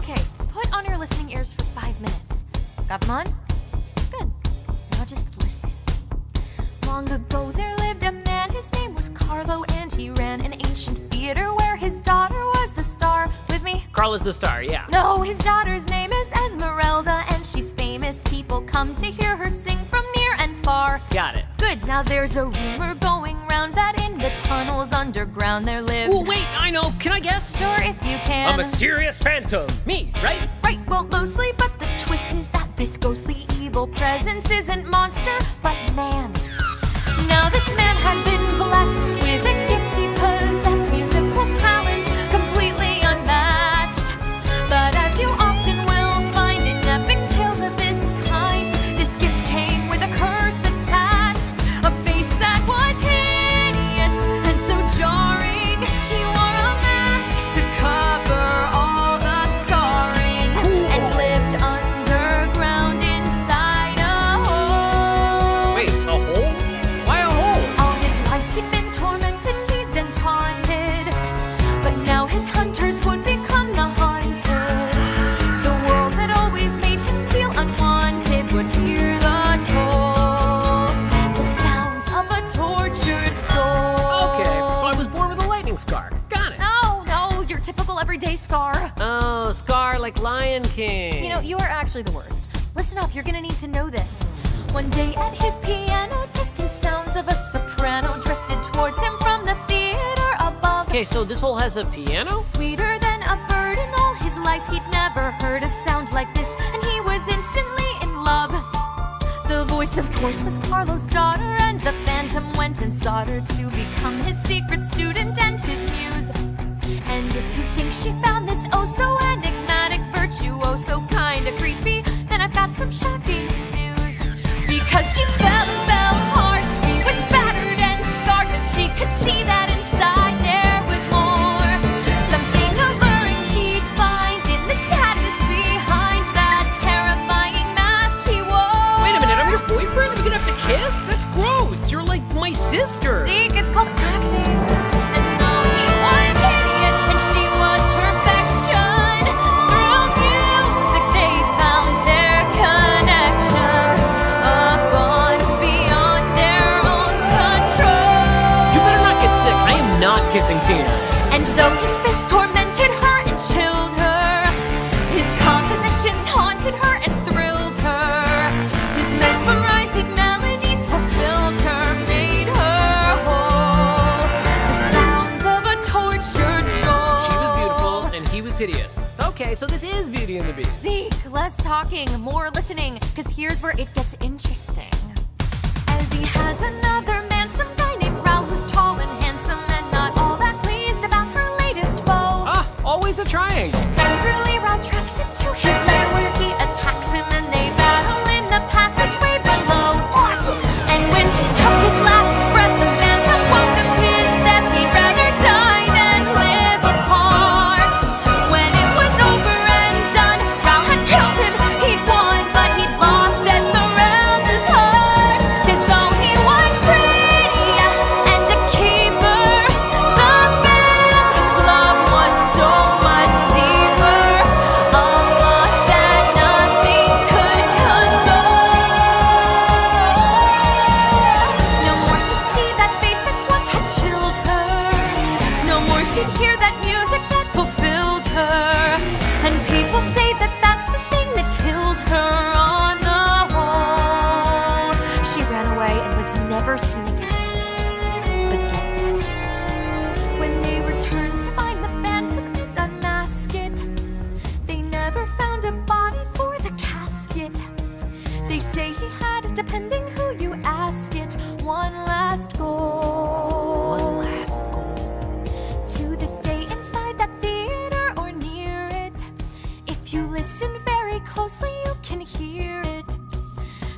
Okay, put on your listening ears for 5 minutes. Got them on? Good. Now just listen. Long ago there lived a man, his name was Carlo, and he ran an ancient theater where his daughter was the star. With me? Carl is the star, yeah. No, his daughter's name is Esmeralda, and she's famous. People come to hear her sing from near and far. Got it. Good, now there's a rumor going round that in the tunnels underground there lives... Oh, wait, I know. Can I guess? Sure, if you can. A mysterious phantom. Me, right? Right, well, mostly, but the twist is that this ghostly evil presence isn't monster, but man. Now this man had been blessed with a gift. He possessed musical talents completely unmatched. But as you often will find in epic tales of this kind, this gift came with a curse attached, a face that was hideous and so jarring. He wore a mask to cover all the scarring and lived underground inside a hole. Wait, a hole? Why a hole? All his life he'd been tormented, teased and taunted, but now his hunters would become the haunted. The world that always made him feel unwanted would hear the toll, the sounds of a tortured soul. Okay, so I was born with a lightning scar. Got it. No, your typical everyday scar. Oh, scar like Lion King. You know, you are actually the worst. Listen up, you're gonna need to know this. One day at his piano, distant sounds of a soprano drifted towards him from the theater above. Okay, so this hole has a piano? Sweeter than a bird, in all his life he'd never heard a sound like this, and he was instantly in love. The voice, of course, was Carlo's daughter, and the phantom went and sought her to become his secret student and his muse. And if you think she found this oh so enigmatic virtuoso kinda creepy, then I've got some shocking news. Because she fell hard, he was battered and scarred, but she could see that inside there was more. Something alluring she'd find in the sadness behind that terrifying mask he wore. Wait a minute, I'm your boyfriend? We're gonna have to kiss? That's gross. You're like my sister. See, it's called acting. And though he was hideous and she was perfection, through music they found their connection, a bond beyond their own control. You better not get sick. I am not kissing Tina. And though his face tormented her and chilled her, his compositions haunted her and thrilled her. His mesmerizing melodies fulfilled her, made her whole. The sounds of a tortured soul. She was beautiful and he was hideous. Okay, so this is Beauty and the Beast. Zeke, less talking, more listening, because here's where it gets interesting. As he has another man, some guy named Raoul, who's tall and handsome and not all that pleased about her latest beau. Ah, always a triangle. Angrily, Raoul tracks him to his lair where he attacks him and they battle in the passageway below. Awesome! And when he took his last breath, the phantom welcomed his death. He'd rather die than live apart. When it was over and done, Raoul had killed him. He'd won, but he'd lost Esmeralda's heart. 'Cause though he was pretty, yes, and a keeper, the phantom's love was so much deeper. A loss that nothing could console. No more she'd see that face that once had chilled her. No more she'd hear that music that fulfilled her. And people say that that's the thing that killed her on the whole. She ran away and was never seen again. But get this, when they returned to find the phantom and unmask it, they never found a body for the casket. They say he had, depending who you ask it, one last goal. One last goal. To this day inside that theater or near it, if you listen very closely you can hear it.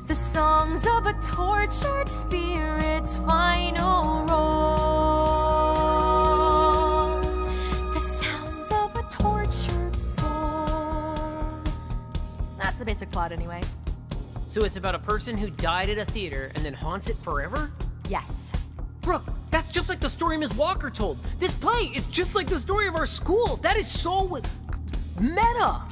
The songs of a tortured spirit's final roll. The sounds of a tortured soul. That's the basic plot anyway. So it's about a person who died at a theater and then haunts it forever? Yes. Brooke, that's just like the story Ms. Walker told. This play is just like the story of our school. That is so meta.